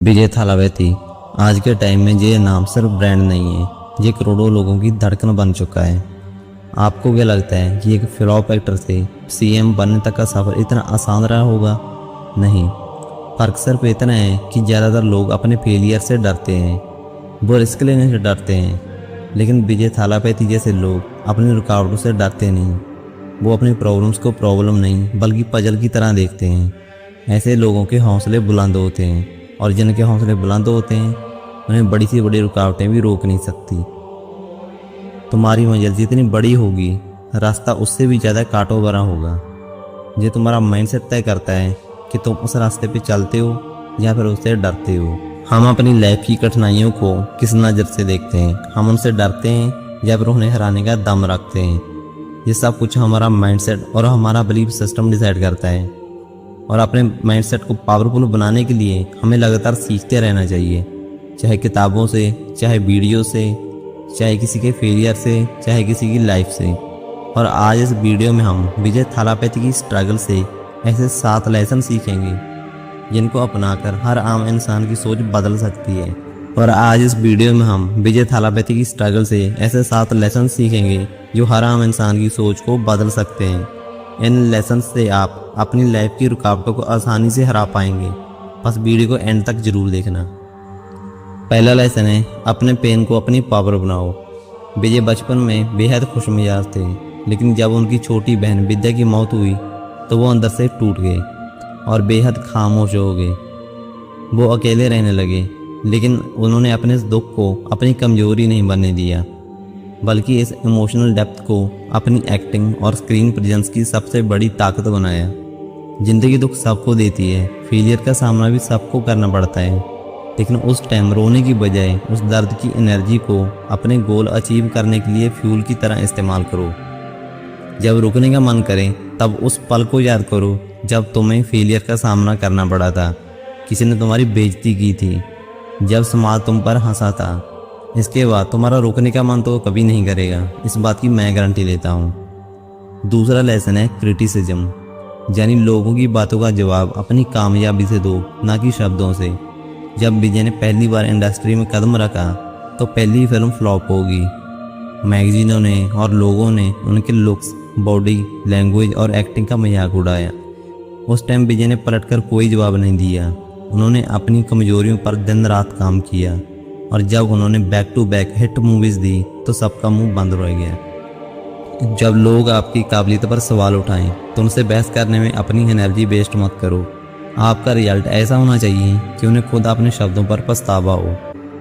विजय थालापति आज के टाइम में ये नाम सिर्फ ब्रांड नहीं है, ये करोड़ों लोगों की धड़कन बन चुका है। आपको क्या लगता है कि एक फ्लॉप एक्टर से सीएम बनने तक का सफर इतना आसान रहा होगा? नहीं, फर्क सिर्फ इतना है कि ज़्यादातर लोग अपने फेलियर से डरते हैं, वो रिस्क लेने से डरते हैं। लेकिन विजय थालापति जैसे लोग अपनी रुकावटों से डरते नहीं, वो अपनी प्रॉब्लम्स को प्रॉब्लम नहीं बल्कि पजल की तरह देखते हैं। ऐसे लोगों के हौसले बुलंद होते हैं और जिनके हौसले बुलंद होते हैं उन्हें बड़ी से बड़ी रुकावटें भी रोक नहीं सकती। तुम्हारी मंजिल जितनी बड़ी होगी, रास्ता उससे भी ज़्यादा कांटों भरा होगा। ये तुम्हारा माइंडसेट तय करता है कि तुम उस रास्ते पे चलते हो या फिर उससे डरते हो। हम अपनी लाइफ की कठिनाइयों को किस नज़र से देखते हैं, हम उनसे डरते हैं या फिर उन्हें हराने का दम रखते हैं। ये सब कुछ हमारा माइंडसेट और हमारा बिलीफ सिस्टम डिसाइड करता है। और अपने माइंडसेट को पावरफुल बनाने के लिए हमें लगातार सीखते रहना चाहिए, चाहे किताबों से, चाहे वीडियो से, चाहे किसी के फेलियर से, चाहे किसी की लाइफ से। और आज इस वीडियो में हम विजय थालापति की स्ट्रगल से ऐसे 7 लेसन सीखेंगे जिनको अपनाकर हर आम इंसान की सोच बदल सकती है। और आज इस वीडियो में हम विजय थालापति की स्ट्रगल से ऐसे 7 लेसन सीखेंगे जो हर आम इंसान की सोच को बदल सकते हैं। इन लेसन से आप अपनी लाइफ की रुकावटों को आसानी से हरा पाएंगे। बस वीडियो को एंड तक जरूर देखना। पहला लेसन है, अपने पेन को अपनी पावर बनाओ। विजय बचपन में बेहद खुशमिजाज थे, लेकिन जब उनकी छोटी बहन विद्या की मौत हुई तो वो अंदर से टूट गए और बेहद खामोश हो गए। वो अकेले रहने लगे, लेकिन उन्होंने अपने इस दुख को अपनी कमजोरी नहीं बनने दिया, बल्कि इस इमोशनल डेप्थ को अपनी एक्टिंग और स्क्रीन प्रेजेंस की सबसे बड़ी ताकत बनाया। जिंदगी दुख सबको देती है, फेलियर का सामना भी सबको करना पड़ता है, लेकिन उस टाइम रोने की बजाय उस दर्द की एनर्जी को अपने गोल अचीव करने के लिए फ्यूल की तरह इस्तेमाल करो। जब रुकने का मन करे तब उस पल को याद करो जब तुम्हें फेलियर का सामना करना पड़ा था, किसी ने तुम्हारी बेइज्जती की थी, जब समाज तुम पर हंसा था। इसके बाद तुम्हारा रोकने का मन तो कभी नहीं करेगा, इस बात की मैं गारंटी लेता हूँ। दूसरा लेसन है क्रिटिसिज्म, यानी लोगों की बातों का जवाब अपनी कामयाबी से दो, ना कि शब्दों से। जब विजय ने पहली बार इंडस्ट्री में कदम रखा तो पहली फिल्म फ्लॉप होगी। मैगजीनों ने और लोगों ने उनके लुक्स, बॉडी लैंग्वेज और एक्टिंग का मजाक उड़ाया। उस टाइम विजय ने पलटकर कोई जवाब नहीं दिया। उन्होंने अपनी कमजोरियों पर दिन रात काम किया और जब उन्होंने back to back hit movies दी तो सबका मुंह बंद रह गया। जब लोग आपकी काबिलियत पर सवाल उठाएं तो उनसे बहस करने में अपनी एनर्जी वेस्ट मत करो। आपका रिजल्ट ऐसा होना चाहिए कि उन्हें खुद अपने शब्दों पर पछतावा हो।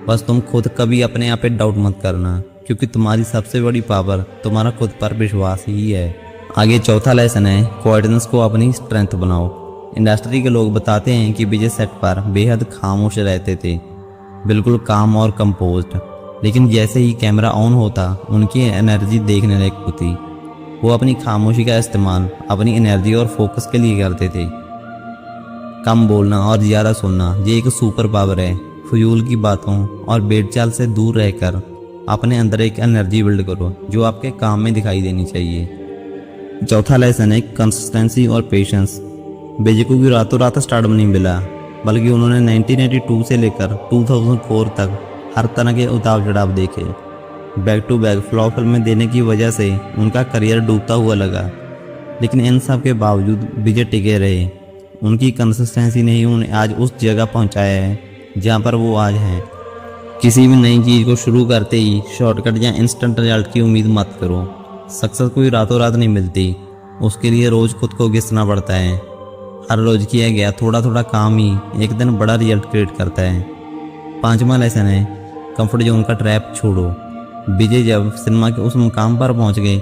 बस तुम खुद कभी अपने आप पे डाउट मत करना, क्योंकि तुम्हारी सबसे बड़ी पावर तुम्हारा खुद पर विश्वास ही है। आगे चौथा लेसन है, क्वाइटनेस को अपनी स्ट्रेंथ बनाओ। इंडस्ट्री के लोग बताते हैं कि विजय सेट पर बेहद खामोश रहते थे, बिल्कुल काम और कंपोज्ड, लेकिन जैसे ही कैमरा ऑन होता उनकी एनर्जी देखने लायक होती। वो अपनी खामोशी का इस्तेमाल अपनी एनर्जी और फोकस के लिए करते थे। कम बोलना और ज़्यादा सुनना ये एक सुपर पावर है। फजूल की बातों और बेड़चाल से दूर रहकर अपने अंदर एक एनर्जी बिल्ड करो जो आपके काम में दिखाई देनी चाहिए। चौथा लेसन है कंसिस्टेंसी और पेशेंस। विजय को भी रातों रात स्टारडम नहीं मिला, बल्कि उन्होंने 1982 से लेकर 2004 तक हर तरह के उतार चढ़ाव देखे। बैक टू बैक फ्लॉप फिल्में देने की वजह से उनका करियर डूबता हुआ लगा, लेकिन इन सब के बावजूद विजय टिके रहे। उनकी कंसिस्टेंसी ने ही उन्हें आज उस जगह पहुंचाया है जहां पर वो आज हैं। किसी भी नई चीज़ को शुरू करते ही शॉर्टकट या इंस्टेंट रिजल्ट की उम्मीद मत करो। सक्सेस कोई रातों रात नहीं मिलती, उसके लिए रोज़ खुद को घिसना पड़ता है। हर रोज किया गया थोड़ा थोड़ा काम ही एक दिन बड़ा रिजल्ट क्रिएट करता है। पांचवा लेसन है, कंफर्ट जोन का ट्रैप छोड़ो। विजय जब सिनेमा के उस मुकाम पर पहुंच गए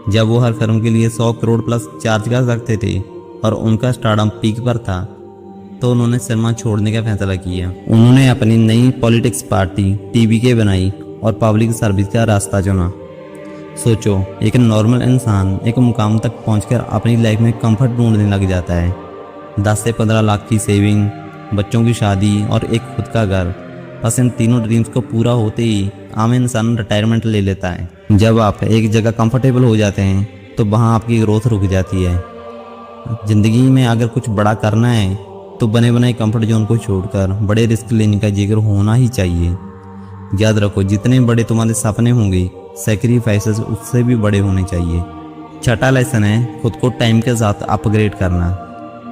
जब वो हर फिल्म के लिए 100 करोड़ प्लस चार्ज कर सकते थे और उनका स्टारडम पीक पर था, तो उन्होंने सिनेमा छोड़ने का फैसला किया। उन्होंने अपनी नई पॉलिटिक्स पार्टी टीवीके बनाई और पब्लिक सर्विस का रास्ता चुना। सोचो, एक नॉर्मल इंसान एक मुकाम तक पहुंचकर अपनी लाइफ में कंफर्ट ढूंढने लग जाता है। 10 से 15 लाख की सेविंग, बच्चों की शादी और एक खुद का घर, बस इन तीनों ड्रीम्स को पूरा होते ही आम इंसान रिटायरमेंट ले लेता है। जब आप एक जगह कंफर्टेबल हो जाते हैं तो वहाँ आपकी ग्रोथ रुक जाती है। ज़िंदगी में अगर कुछ बड़ा करना है तो बने बनाए कंफर्ट जोन को छोड़कर बड़े रिस्क लेने का जिक्र होना ही चाहिए। याद रखो, जितने बड़े तुम्हारे सपने होंगे, सेक्रीफाइसेस उससे भी बड़े होने चाहिए। छठा लेसन है खुद को टाइम के साथ अपग्रेड करना।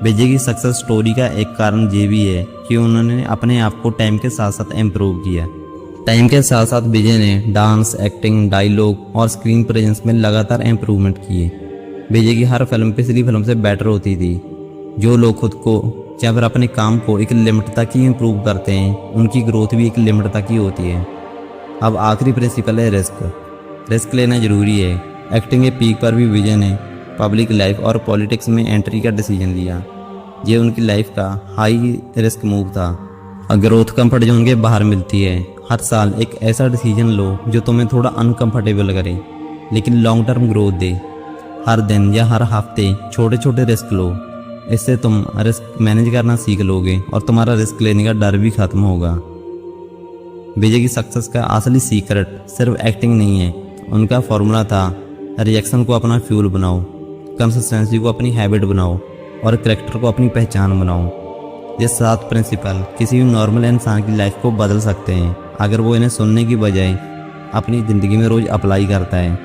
विजय की सक्सेस स्टोरी का एक कारण ये भी है कि उन्होंने अपने आप को टाइम के साथ साथ इम्प्रूव किया। टाइम के साथ साथ विजय ने डांस, एक्टिंग, डायलॉग और स्क्रीन प्रेजेंस में लगातार इम्प्रूवमेंट किए। विजय की हर फिल्म पिछली फिल्म से बेटर होती थी। जो लोग खुद को या फिर अपने काम को एक लिमिट तक ही इम्प्रूव करते हैं, उनकी ग्रोथ भी एक लिमिट तक ही होती है। अब आखिरी प्रिंसिपल है रिस्क लेना जरूरी है। एक्टिंग के पीक पर भी विजय ने पब्लिक लाइफ और पॉलिटिक्स में एंट्री का डिसीजन लिया। ये उनकी लाइफ का हाई रिस्क मूव था। ग्रोथ कंफर्ट जोन के बाहर मिलती है। हर साल एक ऐसा डिसीजन लो जो तुम्हें थोड़ा अनकंफर्टेबल करे लेकिन लॉन्ग टर्म ग्रोथ दे। हर दिन या हर हफ्ते छोटे छोटे रिस्क लो। इससे तुम रिस्क मैनेज करना सीख लोगे और तुम्हारा रिस्क लेने का डर भी खत्म होगा। विजय की सक्सेस का असली सीक्रेट सिर्फ एक्टिंग नहीं है। उनका फॉर्मूला था रिएक्शन को अपना फ्यूल बनाओ, कंसिस्टेंसी को अपनी हैबिट बनाओ और करेक्टर को अपनी पहचान बनाओ। ये 7 प्रिंसिपल किसी भी नॉर्मल इंसान की लाइफ को बदल सकते हैं अगर वो इन्हें सुनने की बजाय अपनी ज़िंदगी में रोज़ अप्लाई करता है।